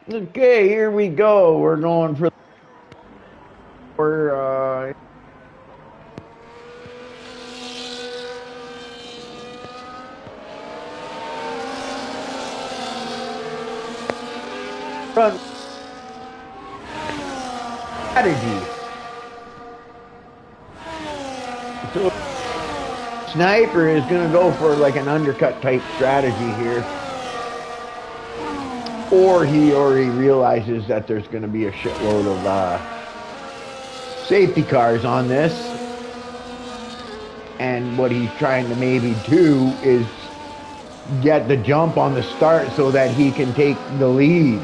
Okay, here we go. We're going for front strategy. So sniper is going to go for like an undercut type strategy here, or he already realizes that there's going to be a shitload of safety cars on this, and what he's trying to maybe do is get the jump on the start so that he can take the lead,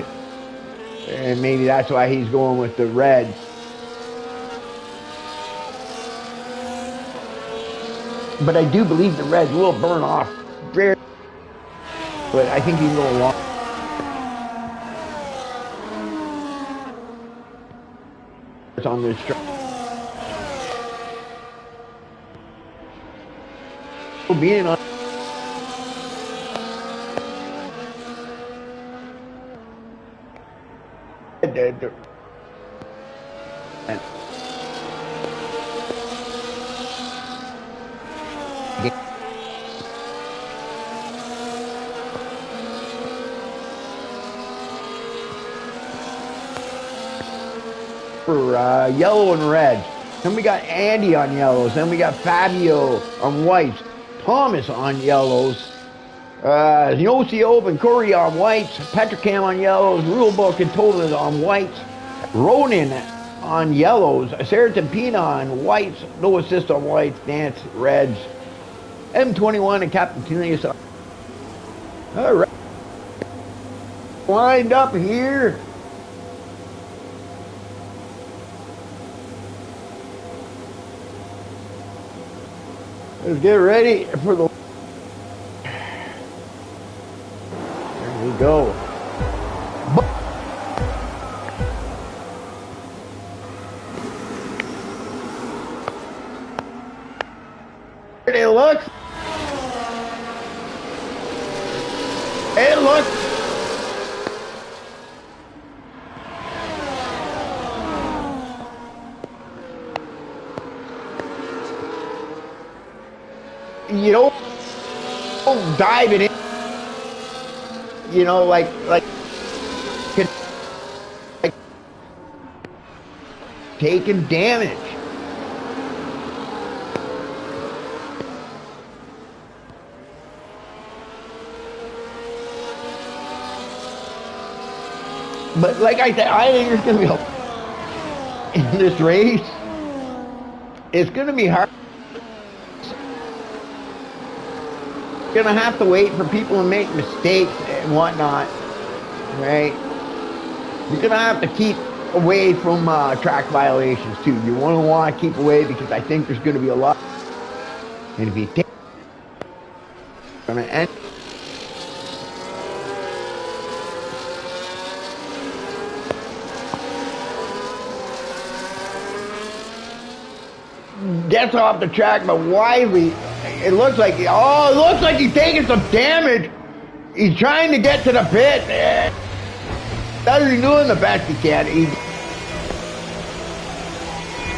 and maybe that's why he's going with the reds. But I do believe the reds will burn off very, but I think he can go along on this track. Being on for yellow and red. Then we got Andy on yellows. Then we got Fabio on whites. Thomas on yellows. Yosi and Corey on whites. Petrocam on yellows. Rulebook and Tolan on whites. Ronan on yellows. Saratan Pina on whites. No assist on whites. Dance reds. M21 and Captain Tunius. All right. Lined up here. Let's get ready for the... There we go. There it looks. It looks. You don't dive it in, you know, like taking damage. But like I said, I think there's going to be in this race. It's going to be hard. You're gonna have to wait for people to make mistakes and whatnot, right? You're gonna have to keep away from track violations too. You want to keep away because I think there's gonna be a lot. And if you take, gonna end. Gets off the track, but wisely. It looks like he's taking some damage. He's trying to get to the pit. That's he's doing the best he can. He's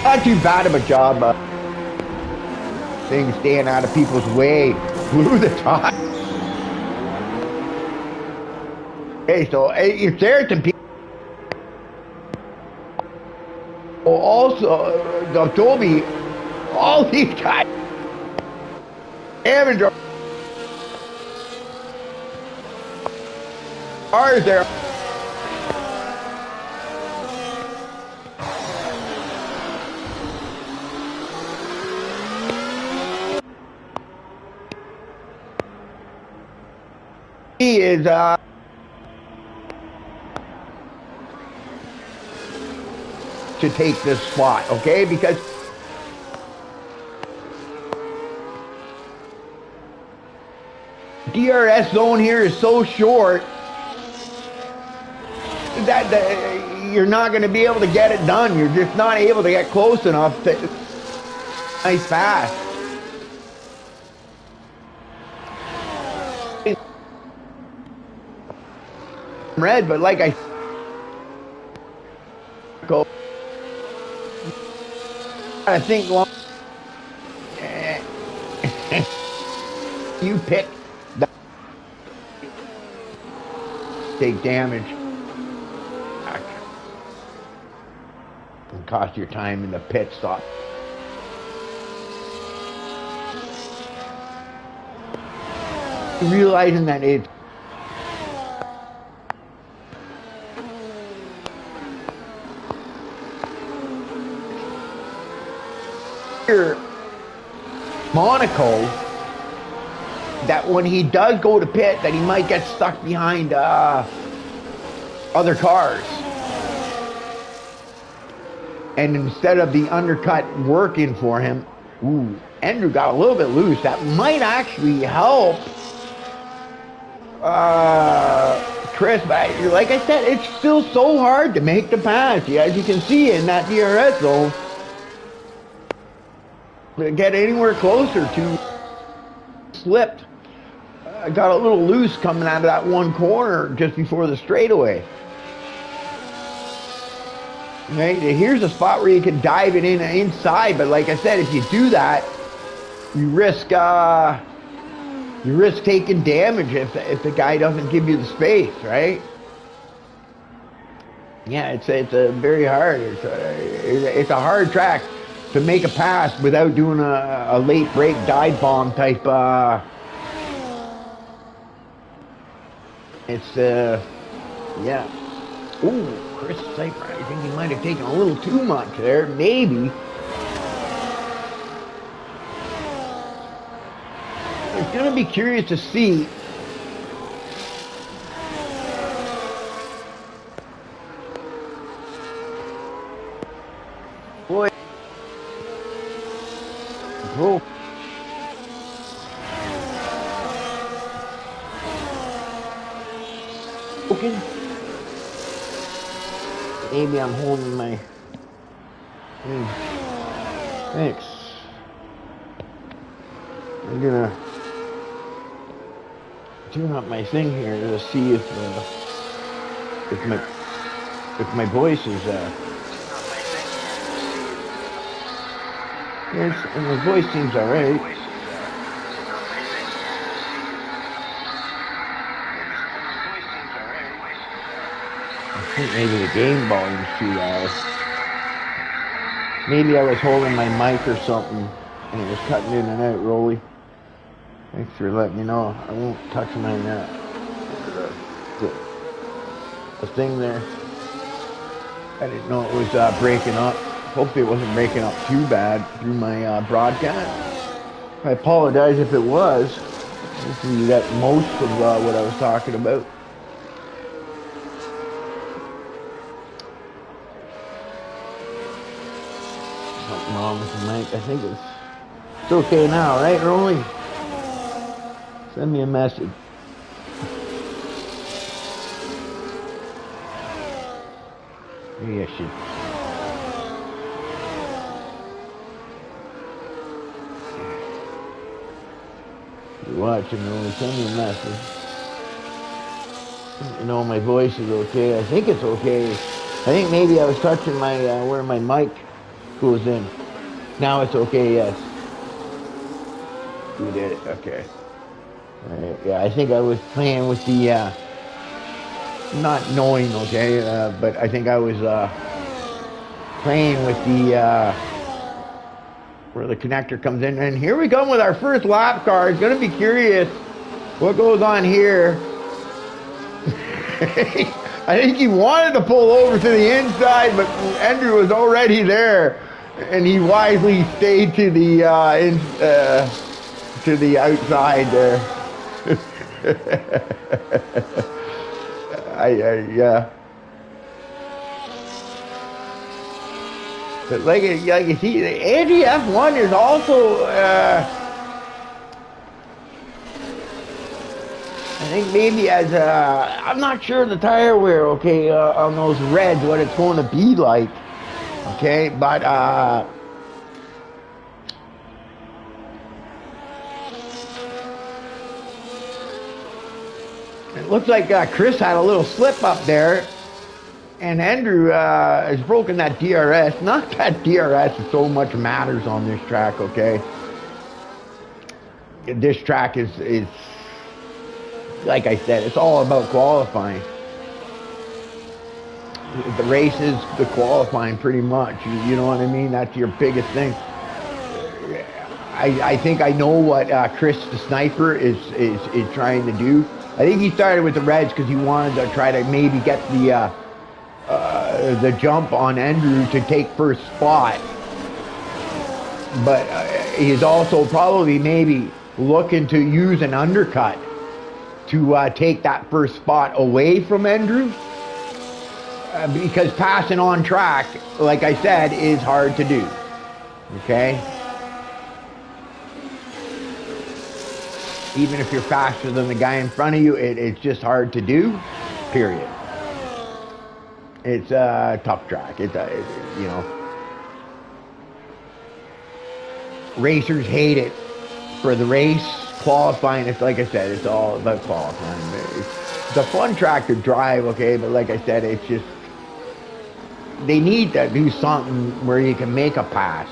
not too bad of a job. Things staying out of people's way through the top. Okay, so if there's some people. Also, Toby, all these guys. Cars there. He is to take this spot, okay? Because DRS zone here is so short that you're not going to be able to get it done. You're just not able to get close enough to nice fast. Red, but like I Monaco. I think long. You pick that take damage and cost your time in the pit stop. Realizing that it's here, Monaco, that when he does go to pit, that he might get stuck behind other cars. And instead of the undercut working for him, ooh, Andrew got a little bit loose. That might actually help Chris, but like I said, it's still so hard to make the pass. As you can see in that DRS zone, to get anywhere closer to slipped. Got a little loose coming out of that one corner just before the straightaway. Right, here's a spot where you can dive it in inside, but like I said, if you do that, you risk taking damage if the guy doesn't give you the space, right? Yeah, it's a very hard. It's a hard track to make a pass without doing a late break dive bomb type. It's yeah. Ooh, Chris Cypher, I think he might have taken a little too much there, maybe. It's going to be curious to see boy, bro. Okay. Maybe I'm holding my. Thanks. I'm gonna tune up my thing here to see if my voice is yes, and my voice seems alright. I think maybe the game volume's too loud. Maybe I was holding my mic or something and it was cutting in and out, Rolly. Thanks for letting me know. I won't touch my the thing there. I didn't know it was breaking up. Hopefully it wasn't breaking up too bad through my broadcast. I apologize if it was. Hopefully you got most of what I was talking about. Something wrong with the mic. I think it's okay now, right, Rolly? Send me a message. Maybe I should. If you're watching, Rolly, send me a message. You know my voice is okay. I think it's okay. I think maybe I was touching my where my mic goes in. Now it's okay, yes. You did it, okay. Alright, yeah, I think I was playing with the, not knowing, okay, but I think I was playing with the, where the connector comes in. And here we come with our first lap car. It's going to be curious what goes on here. I think he wanted to pull over to the inside, but Andrew was already there. And he wisely stayed to the outside there. Yeah. But like you see, the AGF1 is also I think maybe as I'm not sure the tire wear, okay, on those reds, what it's going to be like. Okay, but it looks like Chris had a little slip up there. And Andrew has broken that DRS. Not that DRS so much matters on this track, okay? This track is like I said, it's all about qualifying. The race is the qualifying pretty much. You know what I mean? That's your biggest thing. I think I know what Chris the Sniper is trying to do. I think he started with the Reds because he wanted to try to maybe get the jump on Andrew to take first spot. But he's also probably maybe looking to use an undercut to take that first spot away from Andrew. Because passing on track, like I said, is hard to do. Okay? Even if you're faster than the guy in front of you, it's just hard to do, period. It's a tough track. You know. Racers hate it. For the race, qualifying, it's like I said, it's all about qualifying. It's a fun track to drive, okay, but like I said, it's just, they need to do something where you can make a pass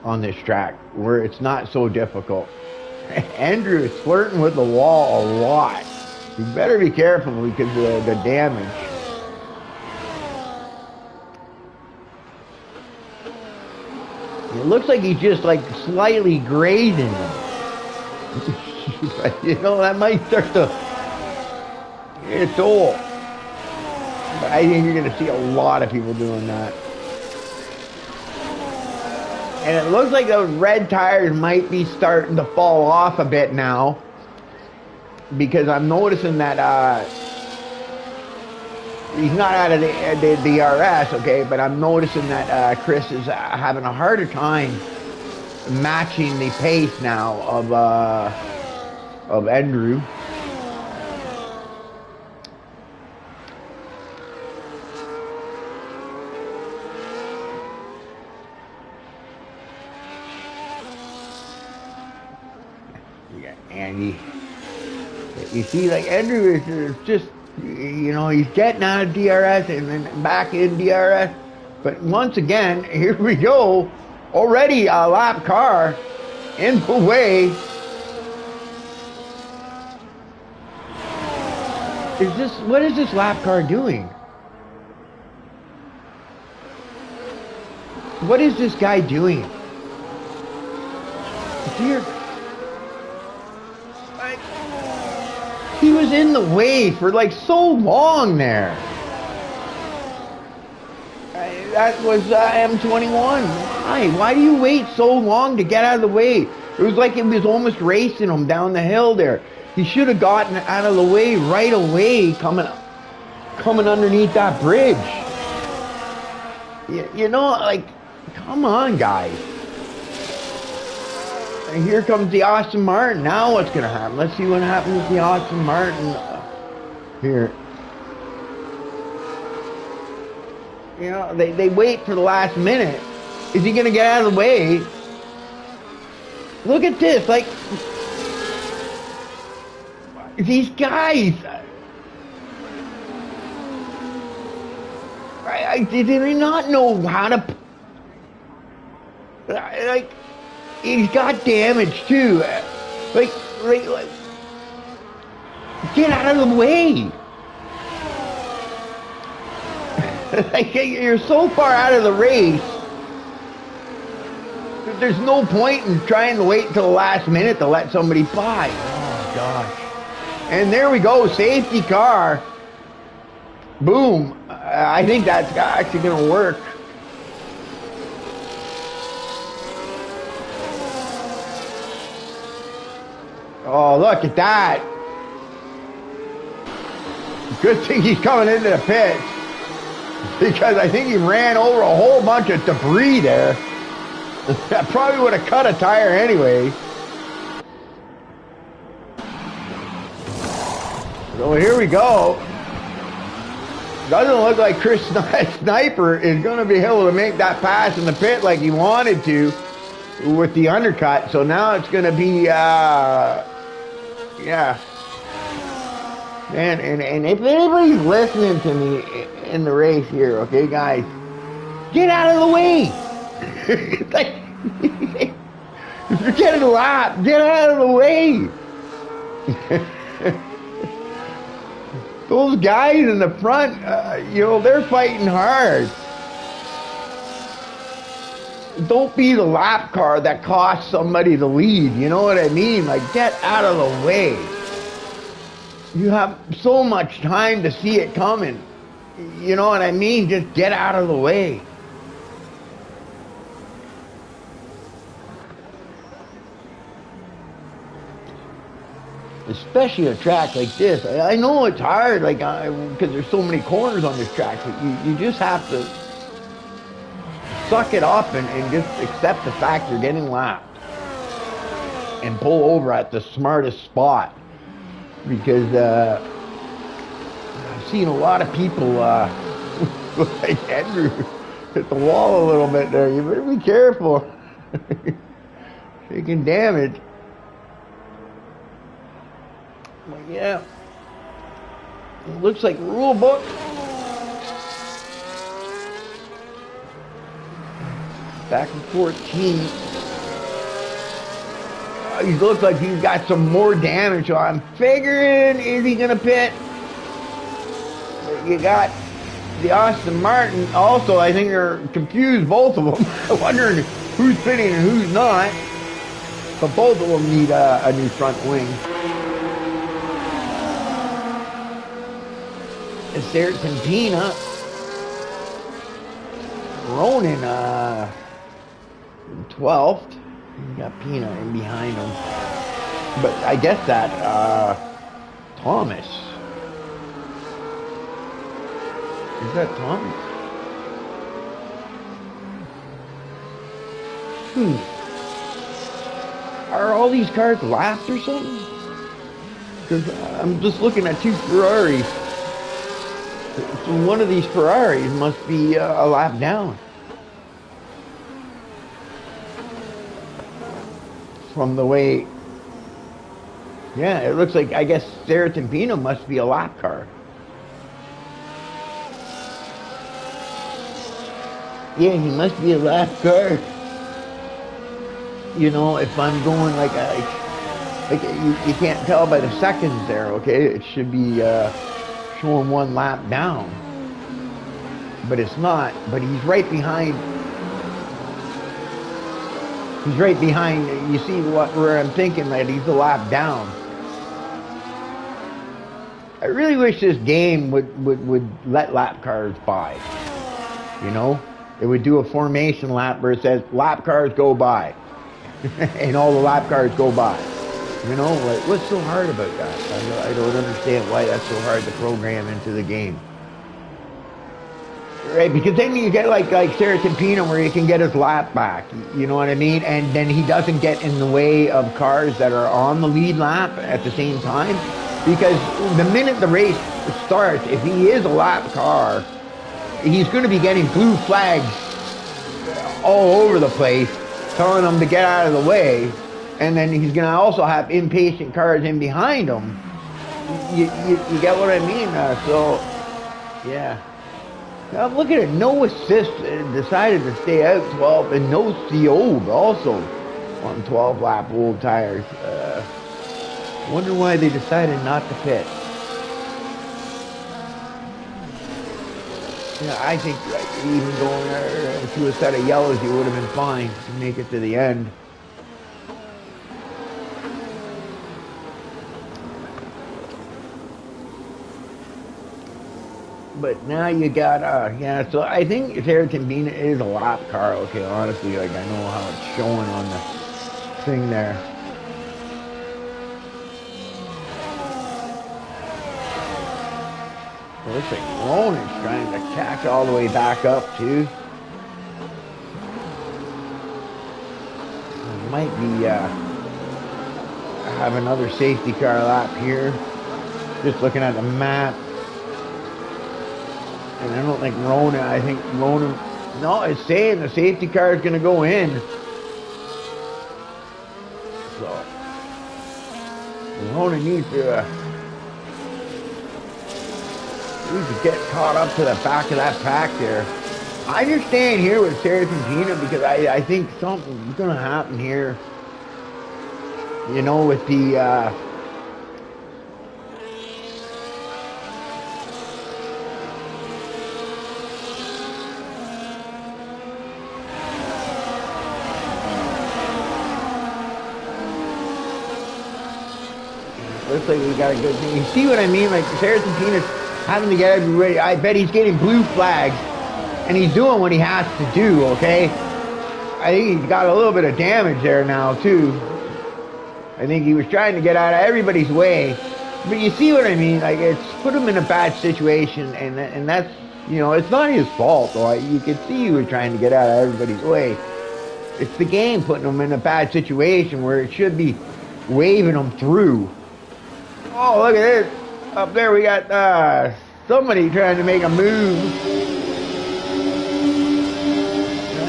on this track, where it's not so difficult. Andrew is flirting with the wall a lot. You better be careful because of the damage. It looks like he's just like slightly grazing them. You know, that might start to, it's old. But I think you're going to see a lot of people doing that. And it looks like those red tires might be starting to fall off a bit now. Because I'm noticing that he's not out of the DRS, okay, but I'm noticing that Chris is having a harder time matching the pace now of Andrew. Yeah, Andy. You see, like Andrew is just, you know, he's getting out of DRS and then back in DRS. But once again, here we go. Already a lap car in the way. What is this lap car doing? What is this guy doing? Dear. He was in the way for like so long there. That was M21. Why do you wait so long to get out of the way? It was like it was almost racing him down the hill there. He should have gotten out of the way right away coming underneath that bridge. You know, like, come on, guys. And here comes the Aston Martin. Now what's going to happen? Let's see what happens with the Aston Martin here. You know, they wait for the last minute. Is he going to get out of the way? Look at this. Like, these guys. Did they not know how to... Like... He's got damage too. Like, get out of the way. Like, you're so far out of the race. There's no point in trying to wait until the last minute to let somebody by. Oh gosh. And there we go, safety car. Boom. I think that's actually going to work. Oh, look at that. Good thing he's coming into the pits. Because I think he ran over a whole bunch of debris there. That probably would have cut a tire anyway. So here we go. Doesn't look like Chris Sniper is going to be able to make that pass in the pit like he wanted to with the undercut. So now it's going to be... yeah. Man, and if anybody's listening to me, in the race here, okay, guys? Get out of the way! Like, if you're getting a lap, get out of the way! Those guys in the front, they're fighting hard. Don't be the lap car that costs somebody the lead, you know what I mean? Like, get out of the way. You have so much time to see it coming. You know what I mean? Just get out of the way. Especially a track like this. I know it's hard, like, because there's so many corners on this track, but you just have to suck it up and just accept the fact you're getting lapped. And pull over at the smartest spot. Because I've seen a lot of people like Andrew hit the wall a little bit there. You better be careful. Taking damage. Well, yeah. It looks like rule book. Back in 14. He looks like he's got some more damage, so I'm figuring, is he going to pit? You got the Aston Martin. Also, I think they're confused, both of them. I'm wondering who's pitting and who's not. But both of them need a new front wing. It's there's Pina. Ronan, 12th. You got Pina in behind him. But I guess that Thomas. Is that Thomas? Are all these cars lapped or something? Because I'm just looking at two Ferraris. So one of these Ferraris must be a lap down. From the way, yeah, it looks like, I guess Serratempino must be a lap car. Yeah, he must be a lap car. You know, if I'm going like you can't tell by the seconds there, okay? It should be showing one lap down. But it's not, but he's right behind. He's right behind, you see where I'm thinking that he's a lap down. I really wish this game would let lap cars by. You know? It would do a formation lap where it says, lap cars go by. And all the lap cars go by. You know? Like, what's so hard about that? I don't understand why that's so hard to program into the game. Right, because then you get like Serratempino where he can get his lap back, you know what I mean? And then he doesn't get in the way of cars that are on the lead lap at the same time. Because the minute the race starts, if he is a lap car, he's going to be getting blue flags all over the place, telling them to get out of the way. And then he's going to also have impatient cars in behind him. You get what I mean? So, yeah. Now look at it, no assist, decided to stay out 12, and no CO also on 12 lap old tires. Wonder why they decided not to pit. Yeah, I think even going through a set of yellows, you would have been fine to make it to the end. But now you got, yeah, so I think Serratempino is a lap car, okay, honestly, like I know how it's showing on the thing there. It looks like Ronan's trying to catch all the way back up, too. Might be, have another safety car lap here. Just looking at the map. And I don't think Ronan, I think Ronan, no, it's saying the safety car is going to go in. So, Ronan needs to to get caught up to the back of that pack there. I'm just staying here with Serpentina because I think something's going to happen here. You know, with the looks like we got a good thing. You see what I mean? Like Serpentina's having to get everybody. I bet he's getting blue flags, and he's doing what he has to do. Okay, I think he's got a little bit of damage there now too. I think he was trying to get out of everybody's way, but you see what I mean? Like it's put him in a bad situation, and that's, you know, it's not his fault though. You can see he was trying to get out of everybody's way. It's the game putting him in a bad situation where it should be waving him through. Oh, look at this. Up there we got somebody trying to make a move.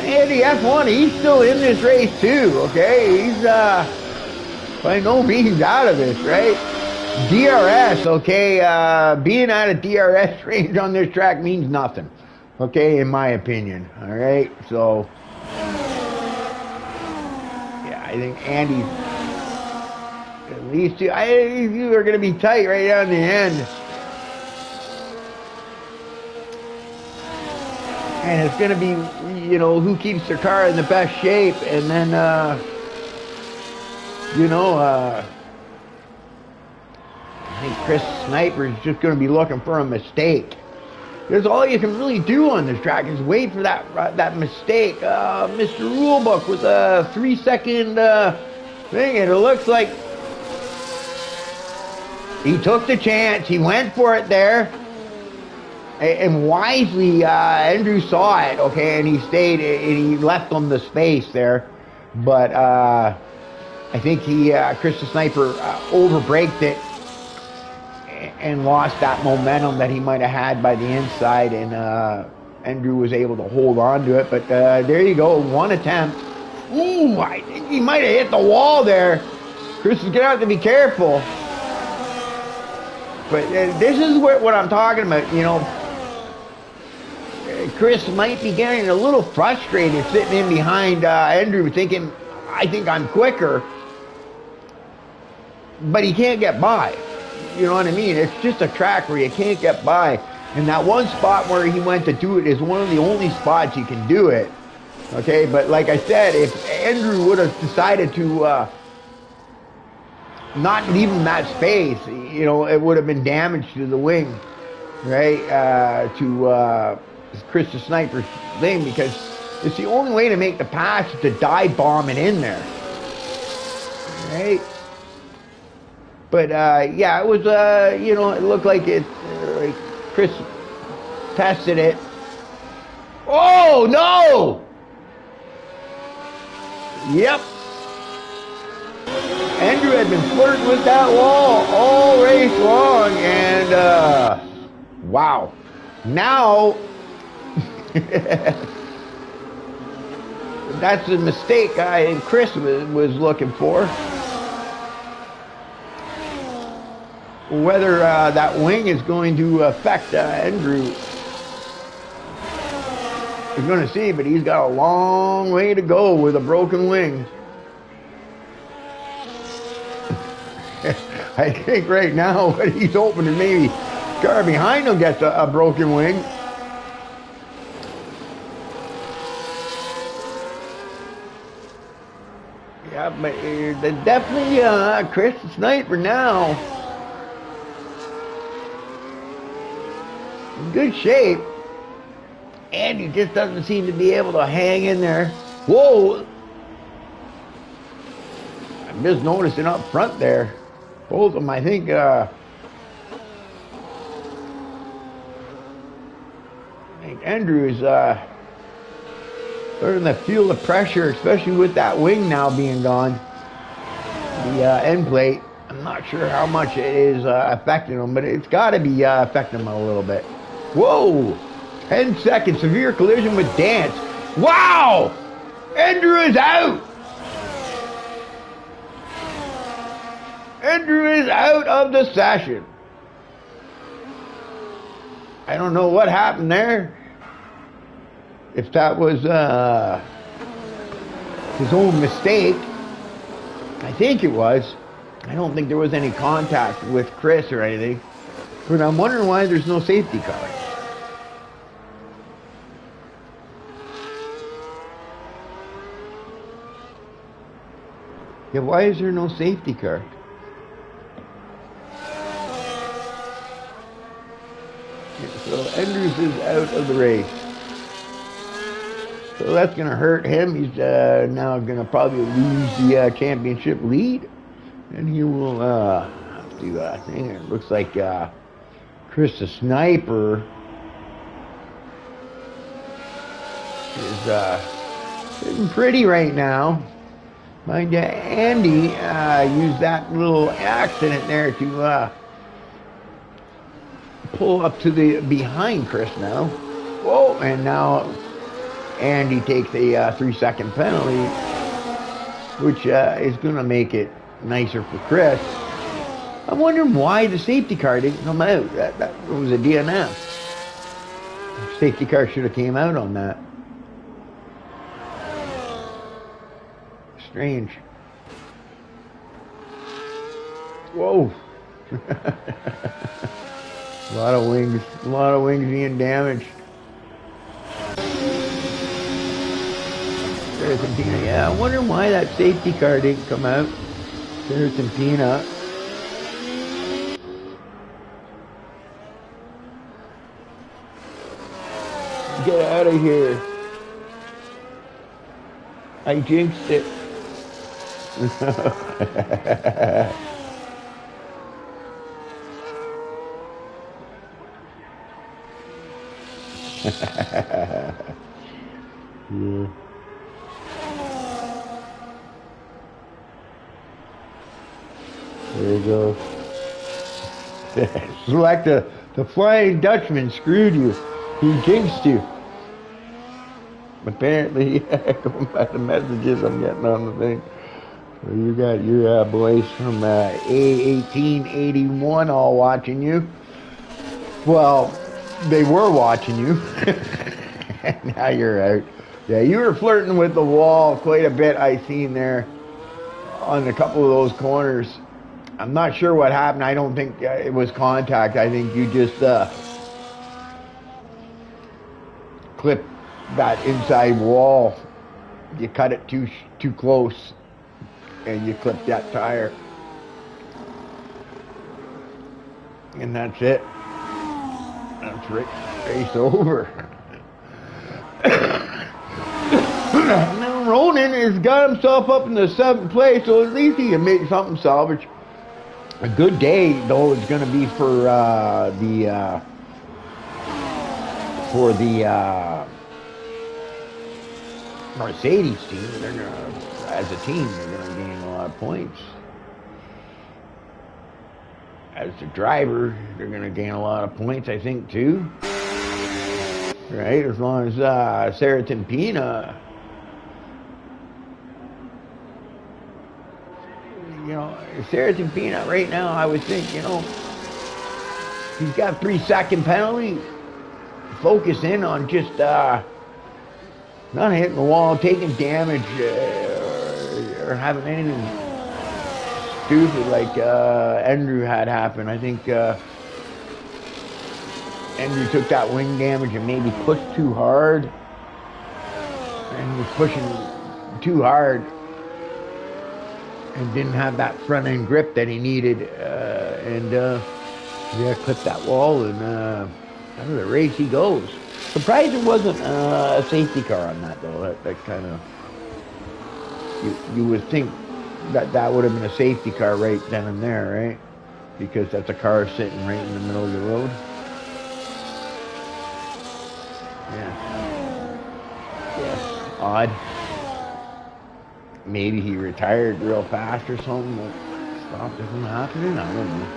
Andy F1, he's still in this race too, okay? He's by no means out of this, right? DRS, okay? Being out of DRS range on this track means nothing, okay, in my opinion, all right? So, yeah, I think Andy's... These two are going to be tight right down the end. And it's going to be, you know, who keeps their car in the best shape. And then, you know, I think Chris Sniper is just going to be looking for a mistake. Because all you can really do on this track is wait for that mistake. Mr. Rulebook with a 3-second thing. And it looks like he took the chance. He went for it there. And wisely, Andrew saw it, okay, and he stayed, and he left him the space there. But I think Chris the Sniper overbraked it and lost that momentum that he might have had by the inside, and Andrew was able to hold on to it. But there you go, one attempt. Ooh, I think he might have hit the wall there. Chris is going to have to be careful. But this is what I'm talking about, you know. Chris might be getting a little frustrated sitting in behind Andrew thinking, I think I'm quicker. But he can't get by. You know what I mean? It's just a track where you can't get by. And that one spot where he went to do it is one of the only spots you can do it. Okay, but like I said, if Andrew would have decided to not leave him that space, you know, it would have been damage to the wing, right? To Chris the Sniper's thing, because it's the only way to make the pass is to dive bomb it in there, right? But yeah, it was you know, it looked like it, like Chris tested it. Oh no! Yep. Andrew had been flirting with that wall all race long, and wow. Now, that's the mistake Chris was looking for. Whether that wing is going to affect Andrew, we're going to see, but he's got a long way to go with a broken wing. I think right now what he's hoping is maybe the car behind him gets a broken wing. Yeah, but definitely Chris the Sniper now. In good shape. And he just doesn't seem to be able to hang in there. Whoa! I'm just noticing up front there. Both of them, I think, Andrew is starting to feel the pressure, especially with that wing now being gone. The end plate, I'm not sure how much it is affecting him, but it's got to be affecting him a little bit. Whoa! 10 seconds, severe collision with Dance. Wow! Andrew is out! Andrew is out of the session. I don't know what happened there. If that was his own mistake. I think it was. I don't think there was any contact with Chris or anything. But I'm wondering why there's no safety car. Yeah, why is there no safety car? So Andrews is out of the race. So that's going to hurt him. He's now going to probably lose the championship lead. And he will do that thing. It looks like Chris the Sniper is sitting pretty right now. Mind you, Andy used that little accident there to pull up to the behind Chris now. Whoa, and now Andy takes a 3-second penalty, which is going to make it nicer for Chris. I'm wondering why the safety car didn't come out. That was a DNF. The safety car should have came out on that. Strange. Whoa. A lot of wings being damaged. Saracen, yeah, I wonder why that safety car didn't come out. Saracen Pina. Get out of here. I jinxed it. Yeah. There you go. It's like the Flying Dutchman screwed you. He jinxed you. Apparently, going by the messages I'm getting on the thing. So you got your boys from A1881 all watching you. Well, they were watching you. Now you're out. Yeah, you were flirting with the wall quite a bit, I seen there on a couple of those corners. I'm not sure what happened. I don't think it was contact. I think you just clipped that inside wall. You cut it too close, and you clipped that tire, and that's it. That's race over. Now Ronan has got himself up in the 7th place, so at least he can make something salvage. A good day, though, is going to be for the Mercedes team. They're gonna, as a team, they're going to gain a lot of points. As a driver, they're going to gain a lot of points, I think, too. Right, as long as Saracen Pina, Saracen Pina right now, I would think, he's got a 3-second penalty. Focus in on just not hitting the wall, taking damage, or having anything stupid like Andrew had happen. I think Andrew took that wing damage and maybe pushed too hard. And he was pushing too hard and didn't have that front end grip that he needed. Clipped that wall, and out of the race he goes. Surprised it wasn't a safety car on that, though. That kind of, you would think that would have been a safety car right then and there, right? Because that's a car sitting right in the middle of the road. Yeah, odd. Maybe he retired real fast or something that stopped it from happening. I don't know.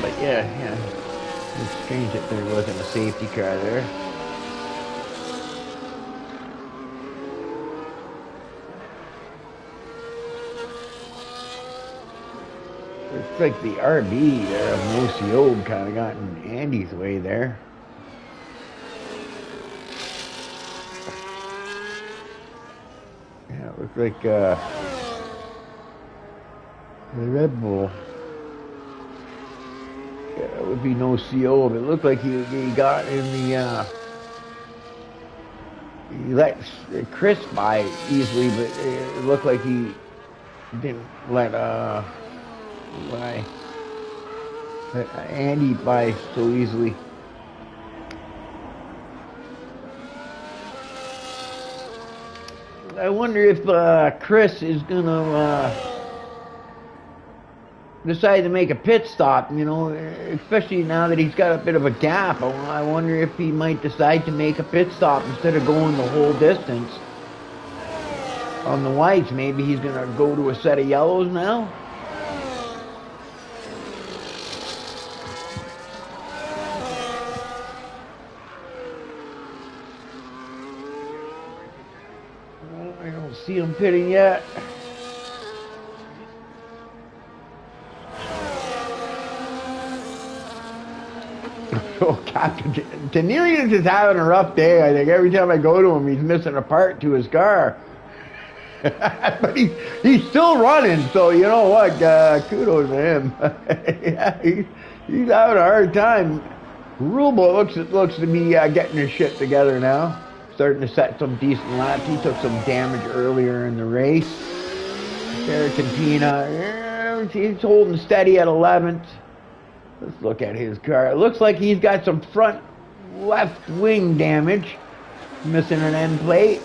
But yeah. It's strange that there wasn't a safety car there. Looks like the RB there of Mocio kind of got in Andy's way there. Yeah, it looks like the Red Bull. Yeah, it would be no CO, but it looked like he got in the he let Chris by easily, but it looked like he didn't let Andy by so easily. I wonder if Chris is gonna decide to make a pit stop, you know, especially now that he's got a bit of a gap. I wonder if he might decide to make a pit stop instead of going the whole distance on the whites. Maybe he's gonna go to a set of yellows now. I don't see him pitting yet. Oh, Captain Tenerius is having a rough day. I think every time I go to him, he's missing a part to his car. But he's still running, so you know what? Kudos to him. Yeah, he's having a hard time. Rulebook looks to be getting his shit together now. Starting to set some decent laps. He took some damage earlier in the race. Cantina, he's holding steady at 11th. Let's look at his car. It looks like he's got some front left wing damage. Missing an end plate.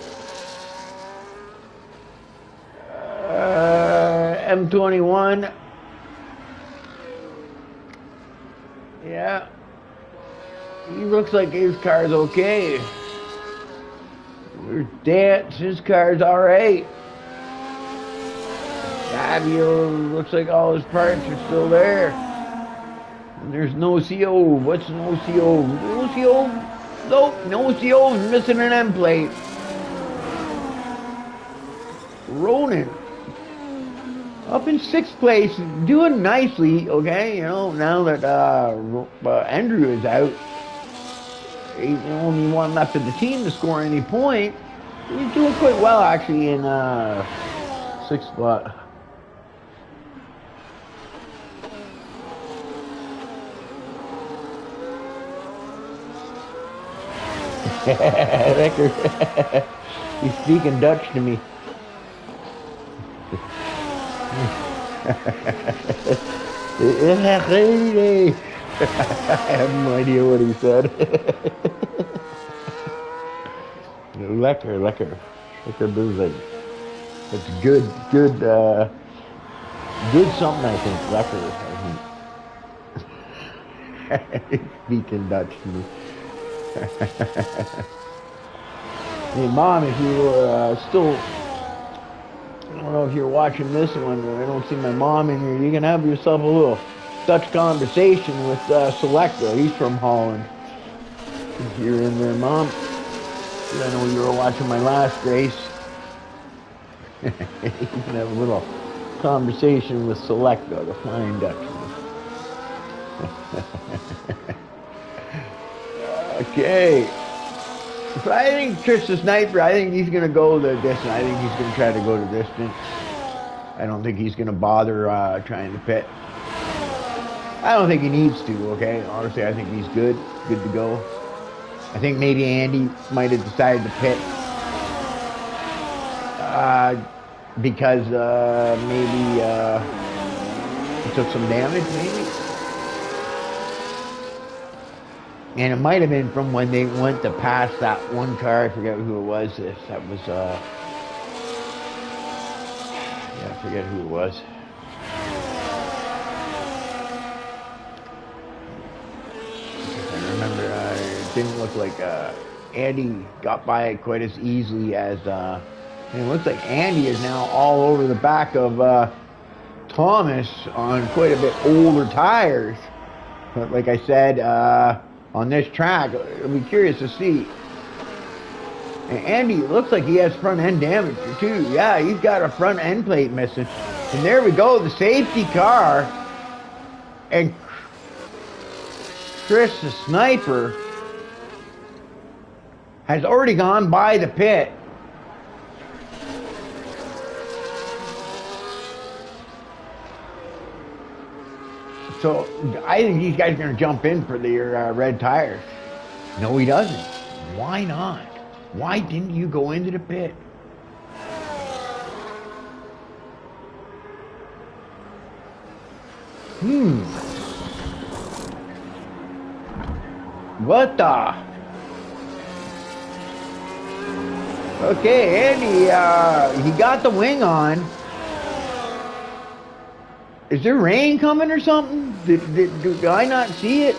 M21. Yeah. He looks like his car's okay. There's Dance. His car's alright. Fabio looks like all his parts are still there. And there's no CO. What's no CO? No CO? Nope, no CO. Missing an end plate. Ronan. Up in 6th place, doing nicely, okay? You know, now that Andrew is out, he's the only one left of the team to score any point. He's doing quite well, actually, in 6th spot. He's speaking Dutch to me. I have no idea what he said. Lekker boozing. It's good something, I think. Lekker, I think. Speaking Dutch to me. Hey, Mom, if you were still, I don't know if you're watching this one, I don't see my mom in here. You can have yourself a little Dutch conversation with Selecta. He's from Holland. If you're in there, Mom. I know you were watching my last race. You can have a little conversation with Selecta, the Flying Dutchman. Okay. So I think Trish the Sniper, I think he's going to go the distance. I think he's going to try to go the distance. I don't think he's going to bother trying to pit. I don't think he needs to, okay? Honestly, I think he's good to go. I think maybe Andy might have decided to pit because maybe he took some damage, maybe. And it might have been from when they went to pass that one car. I forget who it was. That was, yeah, I forget who it was. I remember it didn't look like Andy got by it quite as easily as, and it looks like Andy is now all over the back of Thomas on quite a bit older tires. But like I said, on this track, I'll be curious to see. And Andy, it looks like he has front end damage too. Yeah, he's got a front end plate missing. And there we go, the safety car And Chris, the sniper, has already gone by the pit. So I think these guys are going to jump in for their red tires. No, he doesn't. Why not? Why didn't you go into the pit? What the? Okay, Andy, he got the wing on. Is there rain coming or something? Did I not see it?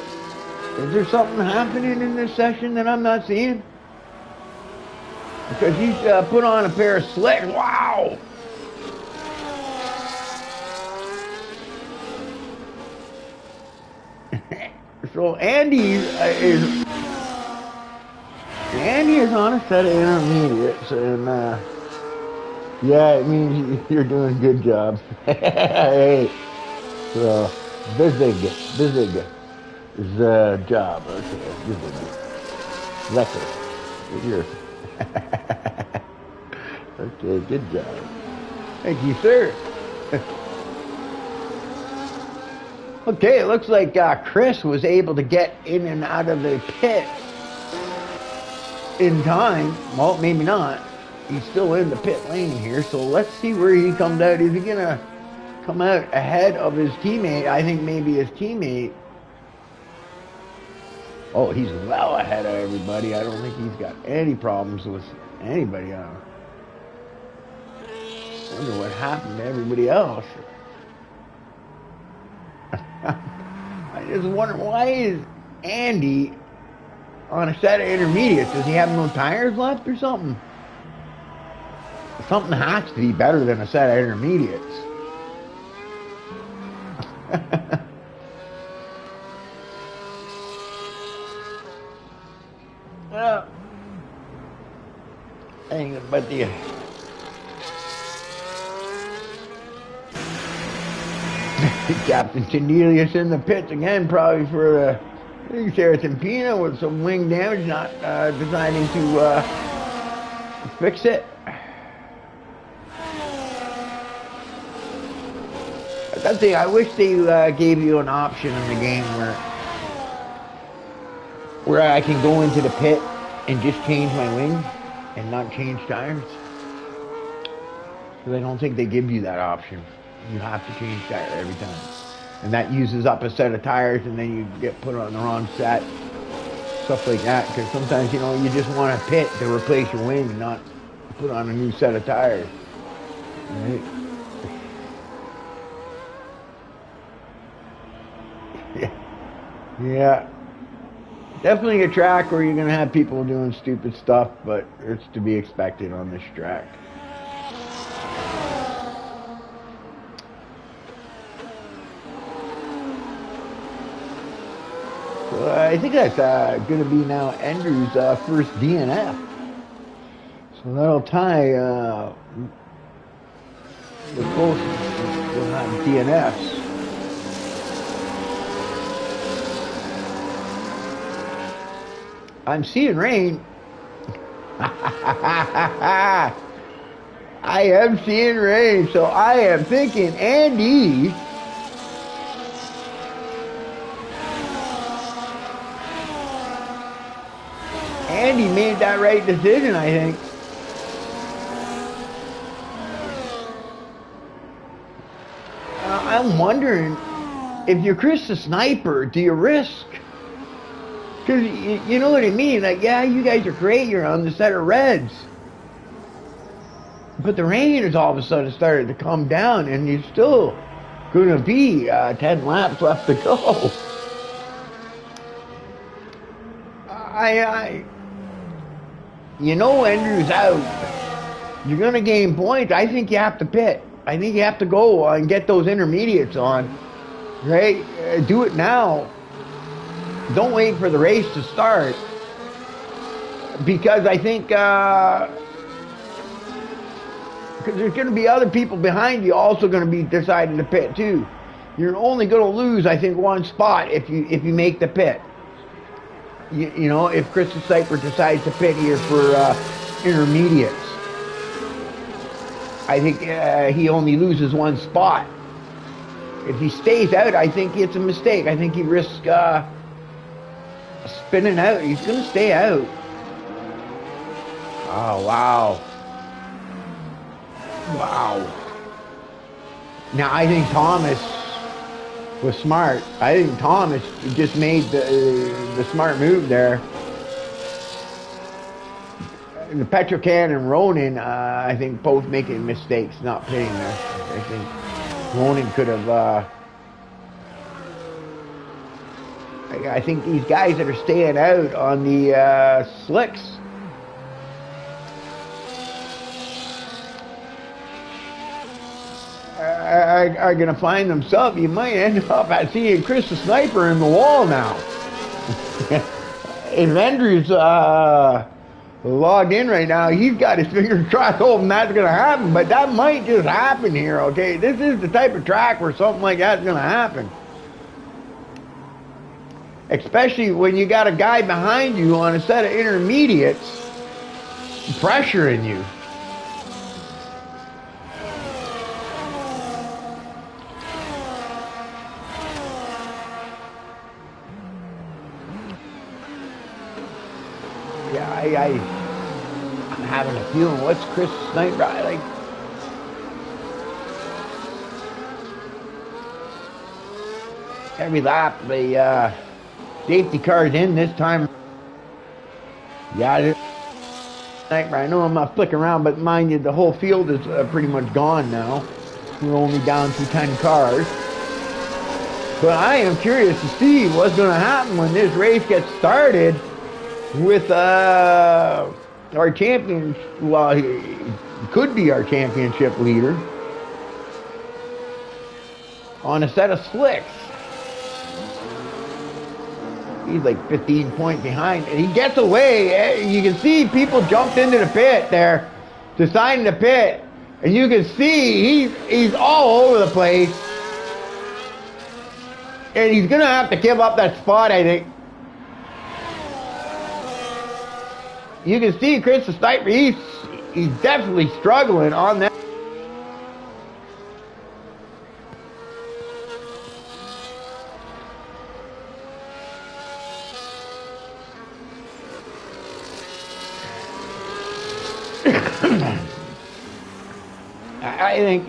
Is there something happening in this session that I'm not seeing? Because he's put on a pair of slicks. Wow! So Andy is on a set of intermediates, and yeah, it means you're doing a good job. Hey, so Bizig is a job. Okay, Bizig. Lekker. Here. Okay, good job. Thank you, sir. Okay, it looks like Chris was able to get in and out of the pit in time. Well, maybe not. He's still in the pit lane here, so let's see where he comes out. Is he going to come out ahead of his teammate? I think maybe his teammate. Oh, he's well ahead of everybody. I don't think he's got any problems with anybody. I wonder what happened to everybody else. I just wonder, why is Andy on a set of intermediates? Does he have no tires left or something? Something has to be better than a set of intermediates. But the Captain Cornelius in the pits again, probably for the Saracen Pina with some wing damage, not deciding to fix it. That's the thing. I wish they gave you an option in the game where I can go into the pit and just change my wing and not change tires. Because I don't think they give you that option. You have to change tire every time. And that uses up a set of tires, and then you get put on the wrong set. Stuff like that. Because sometimes, you know, you just want a pit to replace your wing and not put on a new set of tires. Right? Yeah. Definitely a track where you're going to have people doing stupid stuff, but it's to be expected on this track. So I think that's going to be now Andrew's first DNF. So that'll tie the closest. We'll have DNFs. I'm seeing rain. I am seeing rain, so I am thinking Andy made that right decision, I think. I'm wondering, if you're Chris the Sniper, do you risk? Because you know what I mean? Like, yeah, you guys are great. You're on the set of reds. But the rain has all of a sudden started to come down, and you're still going to be 10 laps left to go. You know Andrew's out. You're going to gain points. I think you have to pit. I think you have to go and get those intermediates on. Right? Do it now. Don't wait for the race to start, because I think because there's going to be other people behind you also going to be deciding to pit too. you're only going to lose, I think, one spot if you make the pit. You know, if Chris Sniper decides to pit here for intermediates, I think he only loses one spot. If he stays out, I think it's a mistake. I think he risks spinning out. He's going to stay out. Oh, wow. Wow. Now, I think Thomas was smart. I think Thomas just made the smart move there. The Petrocan and Ronan, I think both making mistakes, not pitting there. I think Ronan could have... I think these guys that are staying out on the slicks are going to find themselves. You might end up at seeing Chris the Sniper in the wall now. If Andrew's logged in right now, he's got his fingers crossed hoping that's going to happen, but that might just happen here, okay? This is the type of track where something like that's going to happen. Especially when you got a guy behind you on a set of intermediates pressuring you. Yeah, I'm having a feeling. What's Chris Sniper like? Every lap, the safety car's in this time. Yeah, Sniper. I know I'm not flicking around, but mind you, the whole field is pretty much gone now. We're only down to 10 cars. But I am curious to see what's going to happen when this race gets started with our champion, well, he could be our championship leader, on a set of slicks. He's like 15 points behind, and he gets away. You can see people jumped into the pit there, deciding to pit, and you can see he's all over the place, and he's gonna have to give up that spot, I think. You can see Chris the Sniper, he's definitely struggling on that.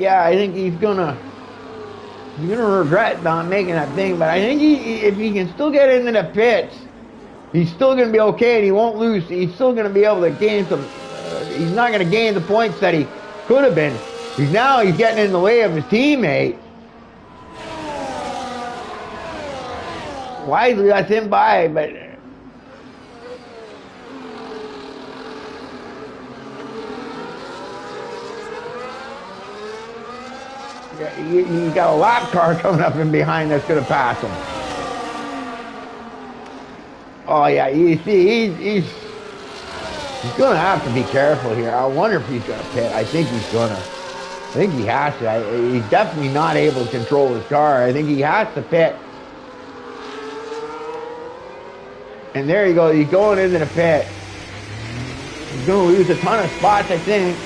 I think he's gonna regret not making that thing, but I think if he can still get into the pits, he's still going to be okay, and he won't lose. He's still going to be able to gain some... he's not going to gain the points that he could have been. He's getting in the way of his teammate. Wisely lets him by, but... you got a lap car coming up in behind that's going to pass him. Oh yeah, you see, he's going to have to be careful here. I wonder if he's going to pit. I think he's going to. I think he has to. He's definitely not able to control his car. I think he has to pit. And there you go. He's going into the pit. He's going to lose a ton of spots, I think.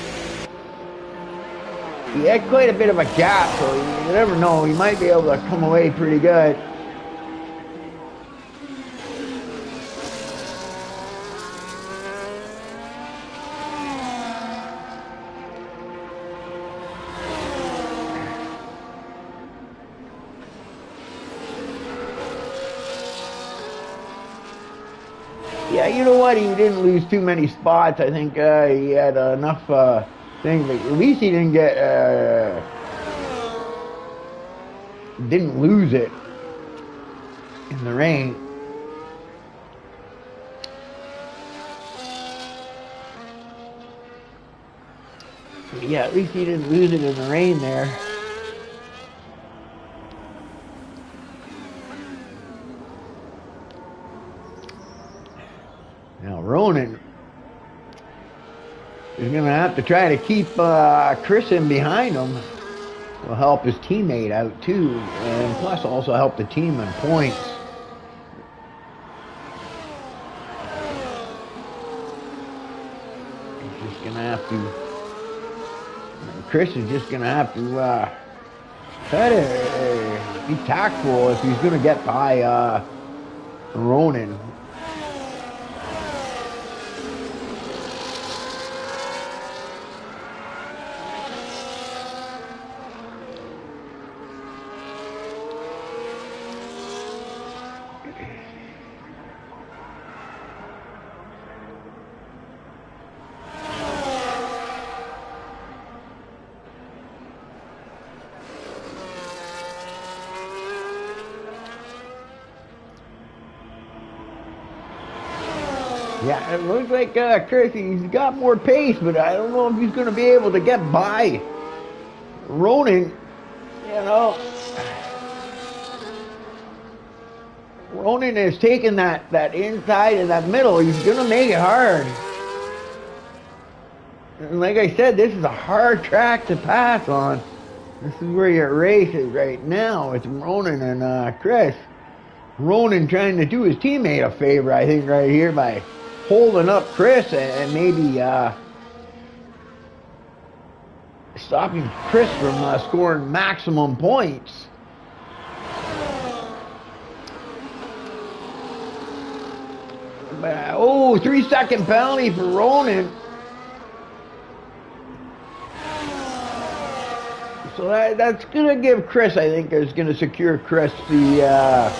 He had quite a bit of a gap, so you never know. He might be able to come away pretty good. Yeah, you know what? He didn't lose too many spots. I think he had enough things. But at least he didn't get... didn't lose it in the rain. Yeah, at least he didn't lose it in the rain there. Now Ronan is going to have to try to keep Chris in behind him. will help his teammate out too, and plus also help the team in points. He's just gonna have to. Chris is just gonna have to try to be tactful if he's gonna get by Ronan. Yeah, it looks like Chris, he's got more pace, but I don't know if he's going to be able to get by Ronan. You know, Ronan is taking that inside and that middle. He's going to make it hard. And like I said, this is a hard track to pass on. This is where your race is right now. It's Ronan and Chris. Ronan trying to do his teammate a favor, I think, right here by holding up Chris and maybe stopping Chris from scoring maximum points. But, 3-second penalty for Ronan. So that's going to give Chris, I think, is going to secure Chris the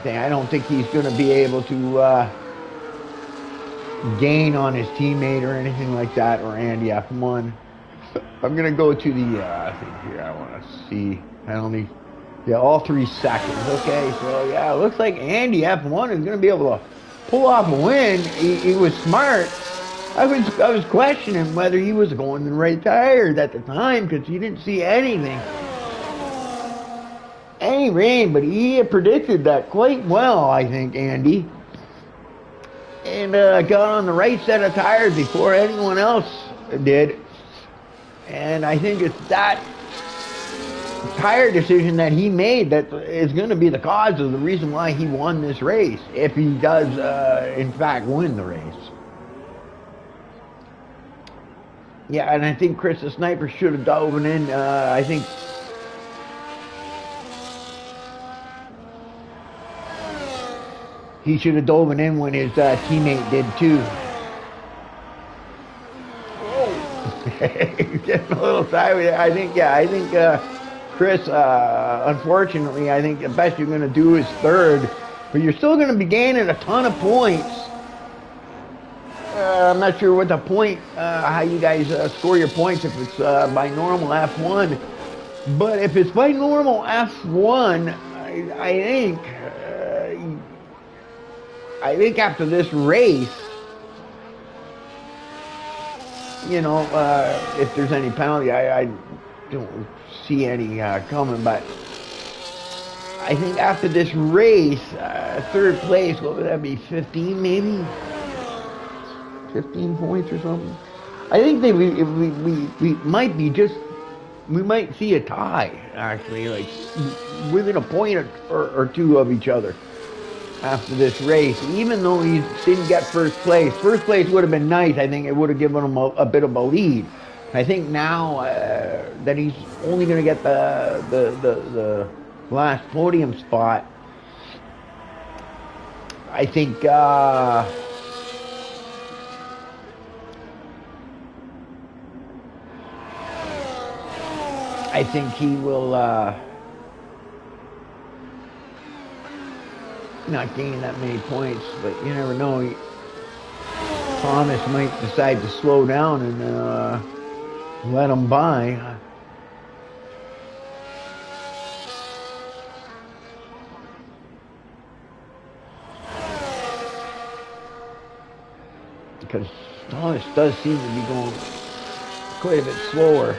thing. I don't think he's going to be able to gain on his teammate or anything like that, or Andy F1. I'm going to go to the thing here. I want to see. I don't need. Yeah, all 3 seconds. Okay, so yeah, it looks like Andy F1 is going to be able to pull off a win. He was smart. I was questioning whether he was going the right tires at the time because he didn't see anything. Any rain, but he had predicted that quite well, I think, Andy. And got on the right set of tires before anyone else did. And I think it's that tire decision that he made that is going to be the cause of the reason why he won this race, if he does, in fact, win the race. Yeah, and I think Chris the Sniper should have dove in. I think he should have dove in when his teammate did too. Whoa. Getting a little sideways. I think Chris, unfortunately, I think the best you're going to do is third, but you're still going to be gaining a ton of points. I'm not sure what the point, how you guys score your points, if it's by normal F1. But if it's by normal F1, I think after this race, you know, if there's any penalty, I don't see any coming, but I think after this race, third place, what would that be, 15 maybe? 15 points or something? I think we might be just, we might see a tie, actually, like within a point or two of each other after this race, even though he didn't get first place. First place would have been nice. I think it would have given him a bit of a lead. I think now that he's only going to get the last podium spot, I think he will not gain that many points, but you never know. Thomas might decide to slow down and let him by. Because Thomas does seem to be going quite a bit slower.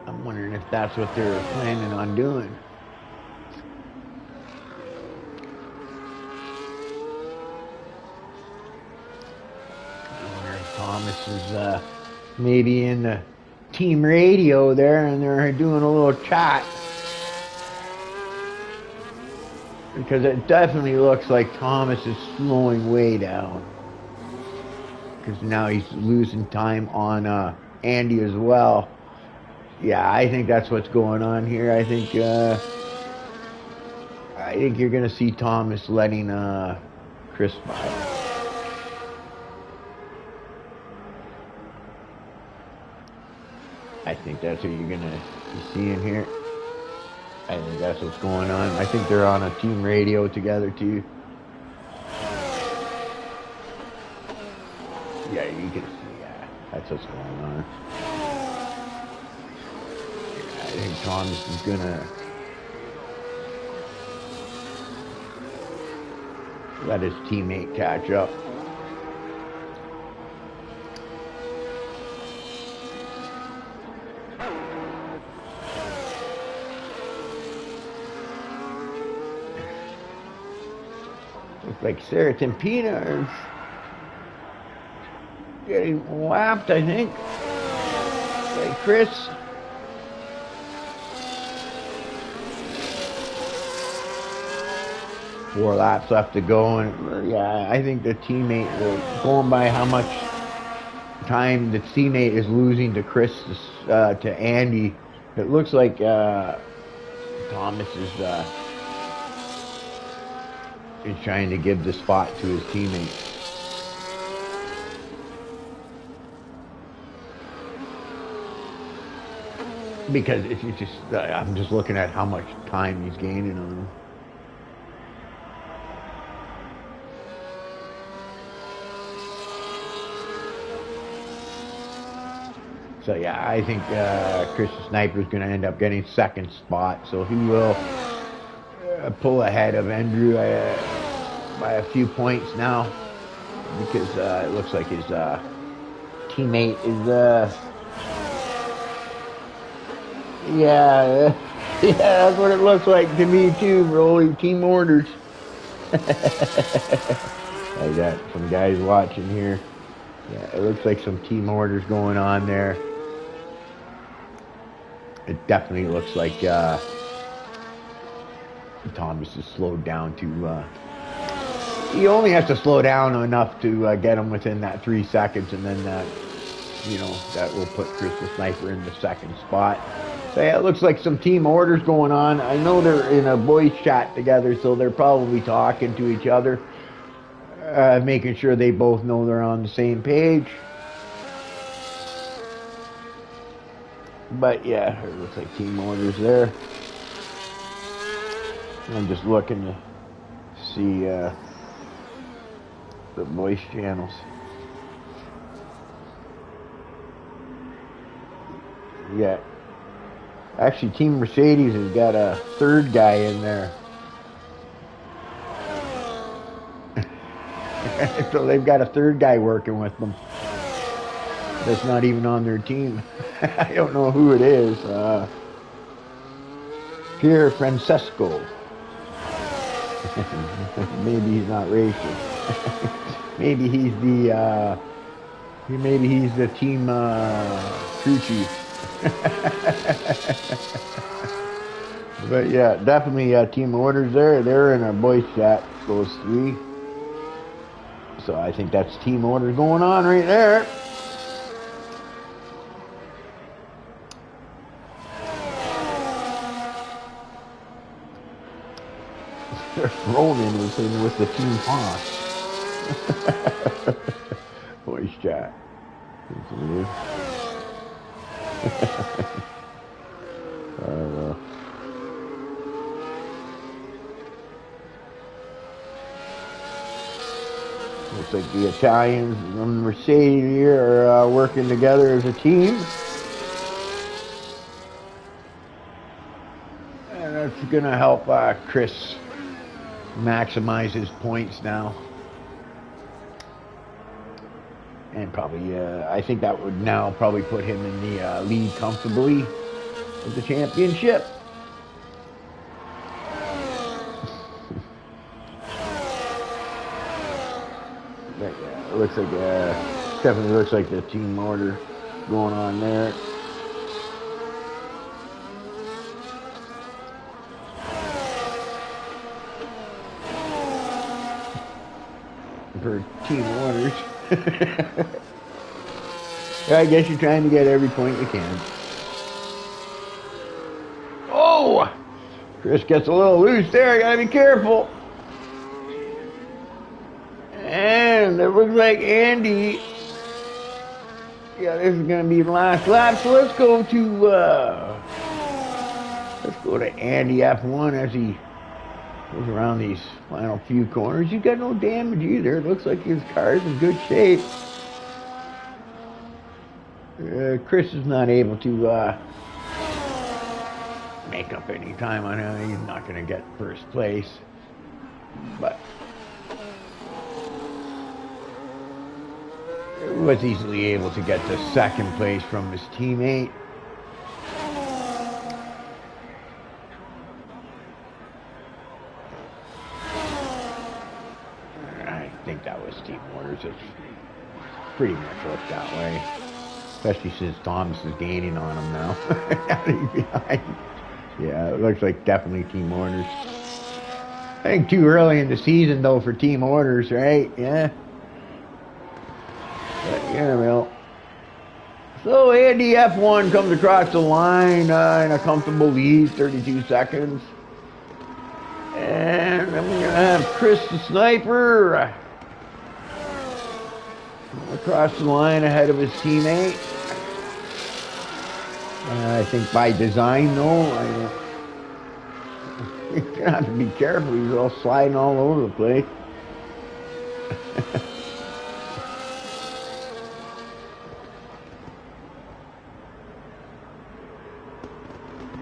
I'm wondering if that's what they're planning on doing. Thomas is maybe in the team radio there, and they're doing a little chat. Because it definitely looks like Thomas is slowing way down. Because now he's losing time on Andy as well. Yeah, I think that's what's going on here. I think you're going to see Thomas letting Chris by. I think that's what you're going to be seeing here. I think that's what's going on. I think they're on a team radio together too. Yeah, you can see. Yeah, that's what's going on. I think Thomas is gonna let his teammate catch up. Looks like Sarah Tempina is getting lapped, I think, by Chris. Four laps left to go, and yeah, I think the teammate, going by how much time the teammate is losing to Chris, to Andy, it looks like Thomas is trying to give the spot to his teammate. Because it's just, I'm just looking at how much time he's gaining on him. So yeah, I think Chris Sniper is going to end up getting second spot. So he will pull ahead of Andrew by a few points now, because it looks like his teammate is yeah, that's what it looks like to me too, Rolling team orders. I got some guys watching here. Yeah, it looks like some team orders going on there. It definitely looks like Thomas is slowed down to he only has to slow down enough to get him within that 3 seconds, and then that will put Chris the Sniper in the second spot. So yeah, it looks like some team orders going on. I know they're in a voice chat together, so they're probably talking to each other, making sure they both know they're on the same page. But yeah, it looks like team orders there. I'm just looking to see the voice channels. Yeah. Actually, Team Mercedes has got a third guy in there. So they've got a third guy working with them. That's not even on their team. I don't know who it is. Pierre Francesco. Maybe he's not racist. Maybe he's the team crew chief. But yeah, definitely team orders there. They're in a voice chat, those three. So I think that's team orders going on right there. Roman was in with the team Haas. Voice chat. I don't know. Looks like the Italians and Mercedes here are working together as a team. And that's going to help Chris maximize his points now. And probably, I think that would now probably put him in the lead comfortably with the championship. But yeah, it looks like Definitely looks like the team motor going on there. For team orders. I guess you're trying to get every point you can. Oh! Chris gets a little loose there. I gotta be careful. And it looks like Andy. Yeah, this is gonna be the last lap. So let's go to Andy F1 as he goes around these final few corners. He's got no damage either. It looks like his car's in good shape. Chris is not able to make up any time on him. He's not going to get first place. But was easily able to get to second place from his teammate. I think that was team orders. It's pretty much looked that way. Especially since Thomas is gaining on him now. Yeah, it looks like definitely team orders. I think too early in the season though for team orders, right? Yeah. But yeah, well. So Andy F1 comes across the line in a comfortable lead, 32 seconds. And then we're going to have Chris the Sniper across the line ahead of his teammate. I think by design, though, you're going to have to be careful. He's all sliding all over the place.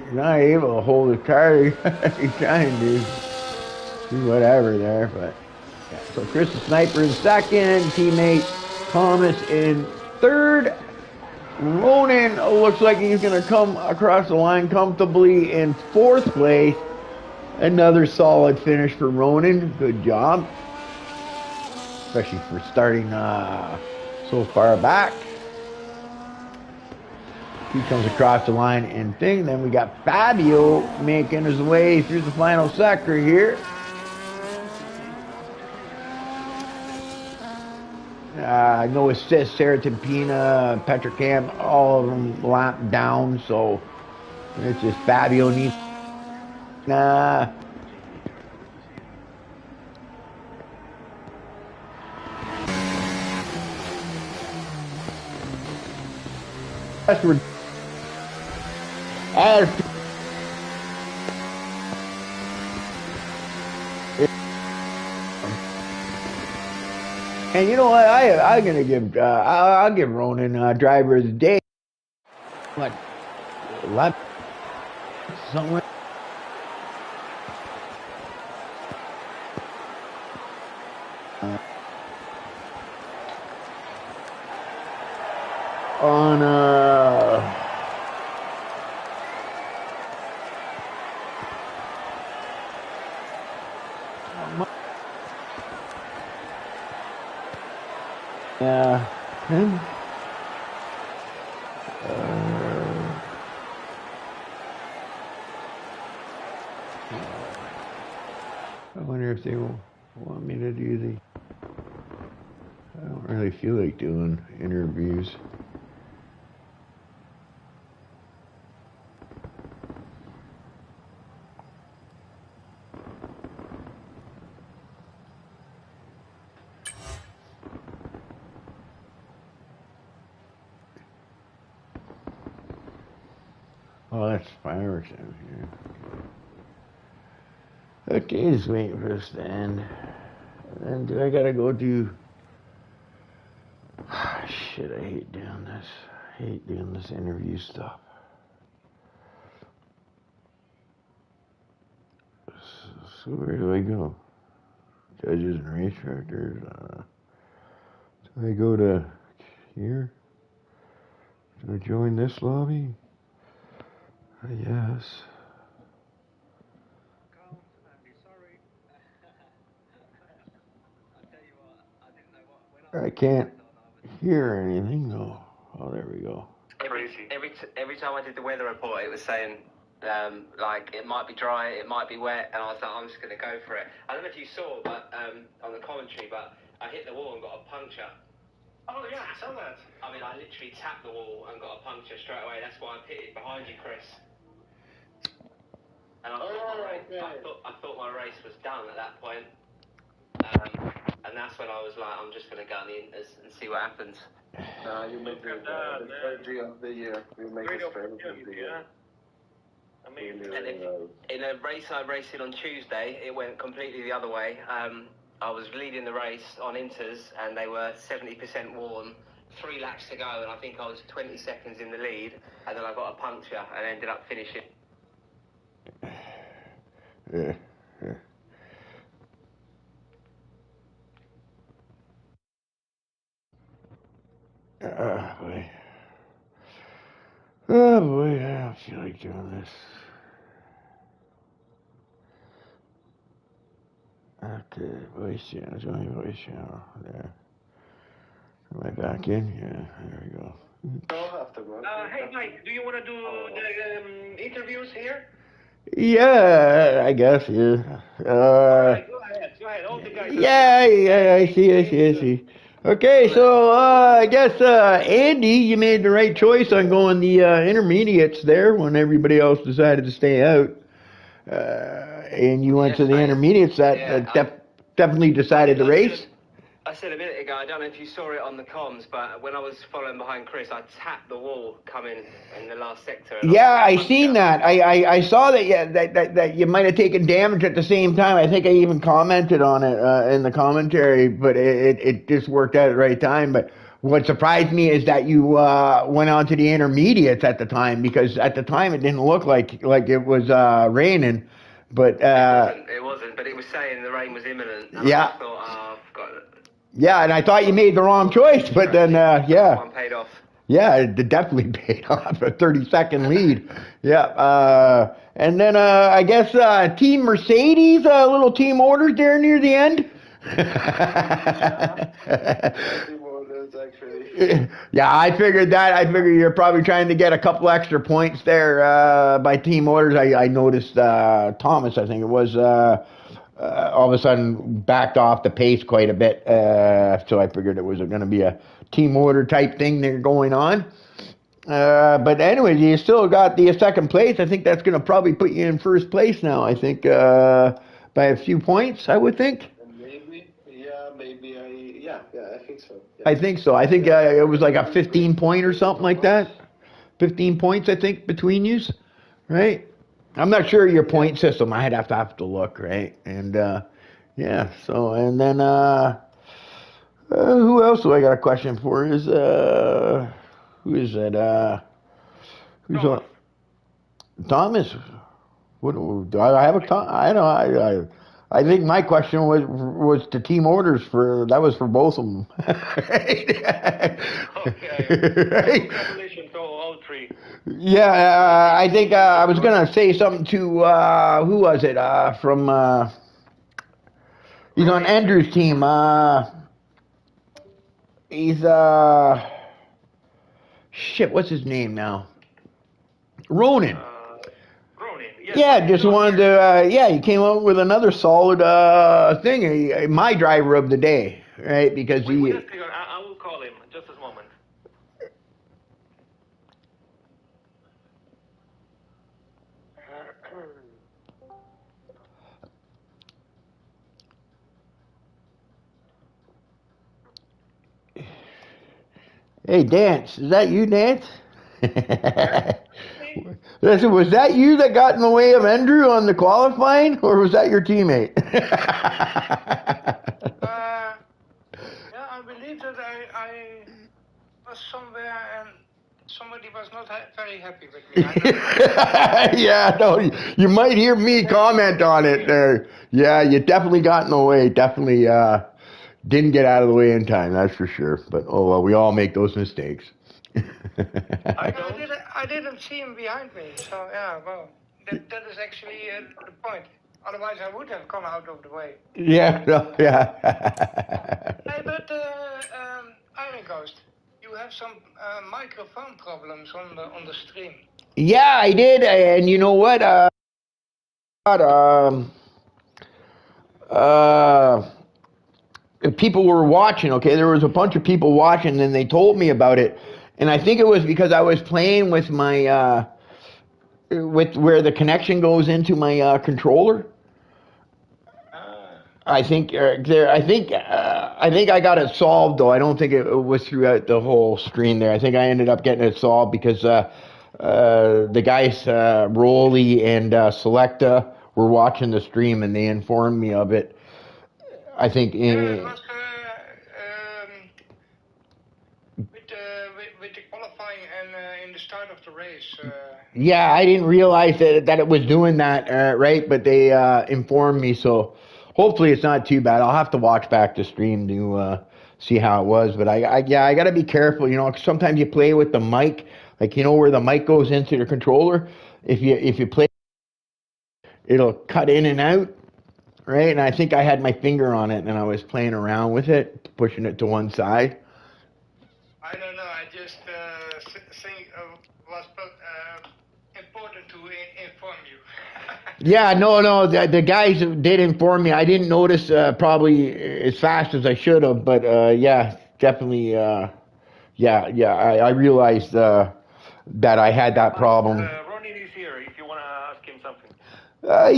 You're not able to hold the car. You're trying to do whatever there, but yeah. So Chris the Sniper in second, teammate Thomas in third. Ronan looks like he's going to come across the line comfortably in fourth place. Another solid finish for Ronan. Good job. Especially for starting so far back. He comes across the line in thing. Then we got Fabio making his way through the final sector here. No assist, Sarah Tempina, Petrocam, all of them lapped down, so it's just Fabio needs. And you know what? I'm gonna give I'll give Ronan driver of the day. What? Left somewhere. On yeah. I wonder if they will want me to do the. I don't really feel like doing interviews. Oh, that's fireworks down here. Okay, just waiting for this to end. And do I gotta go do... Shit, I hate doing this. I hate doing this interview stuff. So where do I go? Judges and race directors. Do I go to here? Do I join this lobby? Yes. I can't. hear anything. No. Oh, there we go. Every time I did the weather report, it was saying like it might be dry, it might be wet, and I was like, I'm just gonna go for it. I don't know if you saw, but on the commentary, but I hit the wall and got a puncture. Oh yeah, I saw that. I mean, I literally tapped the wall and got a puncture straight away. That's why I pitted behind you, Chris. And I thought my race was done at that point. And that's when I was like, I'm just gonna go on the inters and see what happens. You make the strategy of the year. You make the strategy of the year. And in a race I raced on Tuesday, it went completely the other way. I was leading the race on inters, and they were 70% worn. 3 laps to go, and I think I was 20 seconds in the lead, and then I got a puncture and ended up finishing. Yeah. Oh boy. Oh boy, I don't feel like doing this. Okay, voice channel, join voice channel. There. Am I back in? Yeah, there we go. Hey Mike, do you want to do the interviews here? Yeah, I guess, yeah. Alright, go ahead. All the guys. Yeah, I see. Okay, so I guess Andy, you made the right choice on going the intermediates there when everybody else decided to stay out. And you went to the intermediates that definitely decided to race. I said a minute ago, I don't know if you saw it on the comms, but when I was following behind Chris, I tapped the wall coming in the last sector. Yeah, I seen that. I saw that. Yeah, that you might have taken damage at the same time. I think I even commented on it in the commentary, but it just worked out at the right time. But what surprised me is that you went on to the intermediates at the time, because at the time it didn't look like it was raining. But it wasn't. But it was saying the rain was imminent. And yeah. I just thought, oh, I've got it. Yeah, and I thought you made the wrong choice, but then, yeah. One paid off. Yeah, it definitely paid off, a 30-second lead. Yeah, and then I guess Team Mercedes, little team orders there near the end. Yeah, I figured that. I figured you're probably trying to get a couple extra points there by team orders. I noticed Thomas, I think it was, all of a sudden backed off the pace quite a bit. So I figured it was going to be a team order type thing there going on. But anyway, you still got the second place. I think that's going to probably put you in first place now, I think, by a few points, I would think. I think so. Yeah. I think so. I think it was like a 15 point or something like that. 15 points, I think, between yous, right? I'm not sure your point system. I'd have to look, right? And yeah, so and then who else do I got a question for? Is who is it? Who's Thomas. Thomas? What do I have a I know I think my question was to team orders that was for both of them. Okay. Right? Congratulations to all three. Yeah, I think I was gonna say something to who was it from he's on Andrew's team. He's shit. What's his name now? Ronan. Ronan. Yes, Yeah, just wanted to. Yeah, he came up with another solid thing. My driver of the day, right? Because I will call him just a moment. Hey, Dance, is that you, Dance? Listen, was that you that got in the way of Andrew on the qualifying, or was that your teammate? Yeah, I believe that I was somewhere and somebody was not very happy with me. Yeah, no, you might hear me comment on it there. Yeah, you definitely got in the way. Definitely didn't get out of the way in time, that's for sure. But oh well, we all make those mistakes. I didn't see him behind me, so yeah, well, that is actually the point. Otherwise, I would have come out of the way. Yeah, no, yeah. Hey, but I Iron Ghost, you have some microphone problems on the stream. Yeah, I did, and you know what? Um, uh, people were watching. Okay, there was a bunch of people watching, and they told me about it, and I think it was because I was playing with my with where the connection goes into my controller. I think there. I think I got it solved though. I don't think it was throughout the whole stream there. I think I ended up getting it solved because the guys Rolly and Selecta were watching the stream and they informed me of it. I think Yeah, it was with the qualifying and in the start of the race. Yeah, I didn't realize that it was doing that right, but they informed me. So hopefully it's not too bad. I'll have to watch back the stream to see how it was. But yeah, I got to be careful. You know, 'cause sometimes you play with the mic, like you know where the mic goes into the controller. If you play, it'll cut in and out, right? And I think I had my finger on it, and I was playing around with it, pushing it to one side. I don't know. I just think was important to inform you. Yeah, no, the guys did inform me. I didn't notice probably as fast as I should have, but yeah, definitely, I realized that I had that problem. Ronnie is here if you want to ask him something.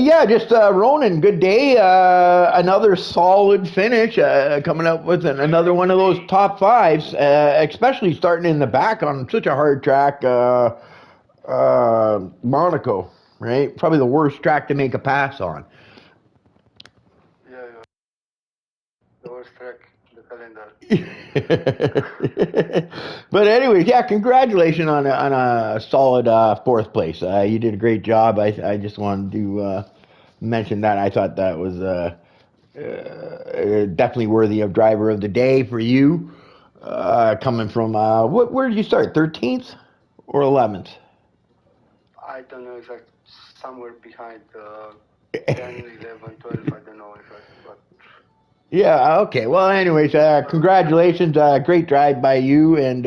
Yeah, just Ronan, good day. Another solid finish, coming up with another one of those top fives, especially starting in the back on such a hard track, Monaco, right? Probably the worst track to make a pass on. Yeah, the worst track in the calendar. But anyways, yeah, congratulations on a solid fourth place. You did a great job. I just wanted to mention that. I thought that was definitely worthy of driver of the day for you. Coming from where did you start? 13th or 11th? I don't know exactly. Somewhere behind 10, 11, 12. I don't know exactly. But Yeah, okay. Well, anyways, congratulations. Great drive by you, and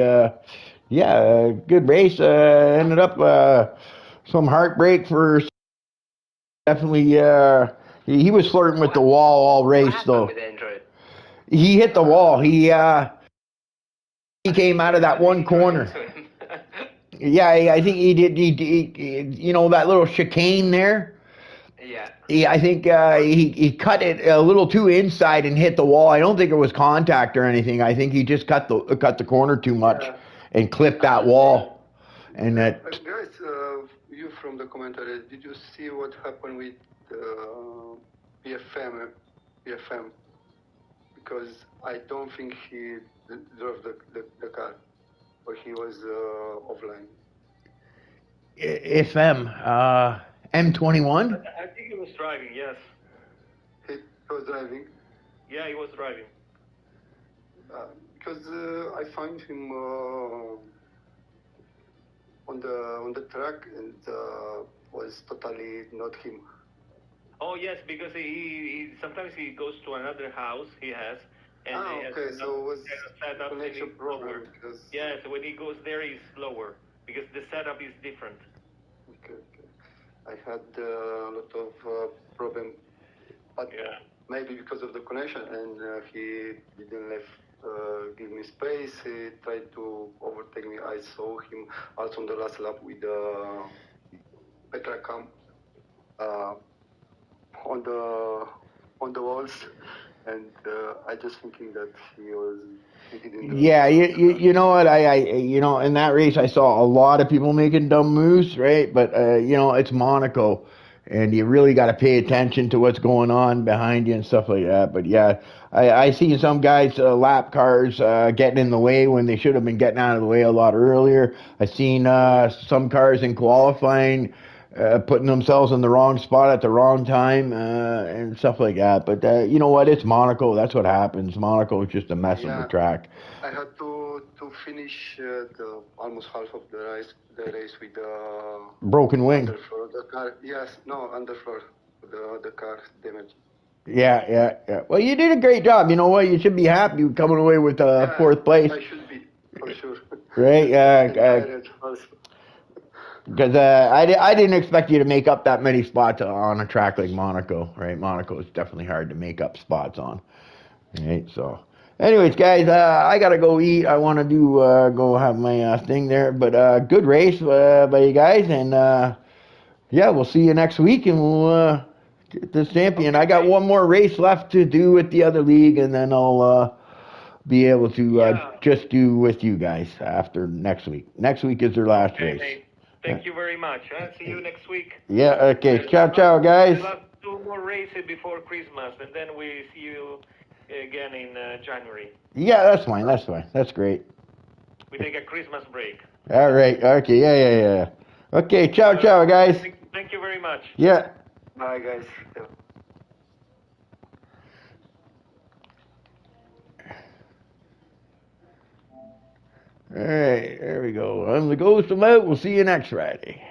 yeah, good race. Ended up some heartbreak for definitely. He was flirting with the wall all race, though. He hit the wall. He came out of that one corner. Yeah, I think he did. You know that little chicane there. Yeah, I think he cut it a little too inside and hit the wall. I don't think it was contact or anything. I think he just cut the corner too much and clipped that wall. And that. Guys, you from the commentaries, did you see what happened with BFM? Because I don't think he drove the car, or he was offline. FM M21. I think he was driving. Yes. He was driving. Yeah, he was driving. Because I found him on the track and was totally not him. Oh yes, because he sometimes he goes to another house he has. And okay, so it was setup connection problem. Because yes, when he goes there, he's slower because the setup is different. Okay. I had a lot of problem, but maybe because of the connection, and he didn't give me space. He tried to overtake me. I saw him also on the last lap with Petra Cam on the walls, and I just thinking that he didn't. Yeah, you know what I you know in that race I saw a lot of people making dumb moves, right? But you know it's Monaco, and you really got to pay attention to what's going on behind you and stuff like that. But yeah, I see some guys lap cars getting in the way when they should have been getting out of the way a lot earlier. I've seen some cars in qualifying putting themselves in the wrong spot at the wrong time and stuff like that. But you know what? It's Monaco. That's what happens. Monaco is just a mess of the track. I had to finish the almost half of the race with the broken wing. Underfloor. The car, underfloor. The car damaged. Yeah. Well, you did a great job. You know what? You should be happy coming away with fourth place. I should Right? Because I didn't expect you to make up that many spots on a track like Monaco, right? Monaco is definitely hard to make up spots on, right? So, anyways, guys, I gotta go eat. I want to do go have my thing there, but good race by you guys, and yeah, we'll see you next week, and we'll get this champion. Okay. I got one more race left to do with the other league, and then I'll be able to just do with you guys after next week. Next week is their last race. Mate. Thank you very much. See you next week. Yeah, okay. Ciao, guys. We'll have 2 more races before Christmas, and then we see you again in January. Yeah, that's fine. That's great. We take a Christmas break. All right. Okay. Yeah. Okay. Ciao, guys. Thank you very much. Yeah. Bye, guys. All right. There we go. I'm the ghost of out. We'll see you next Friday.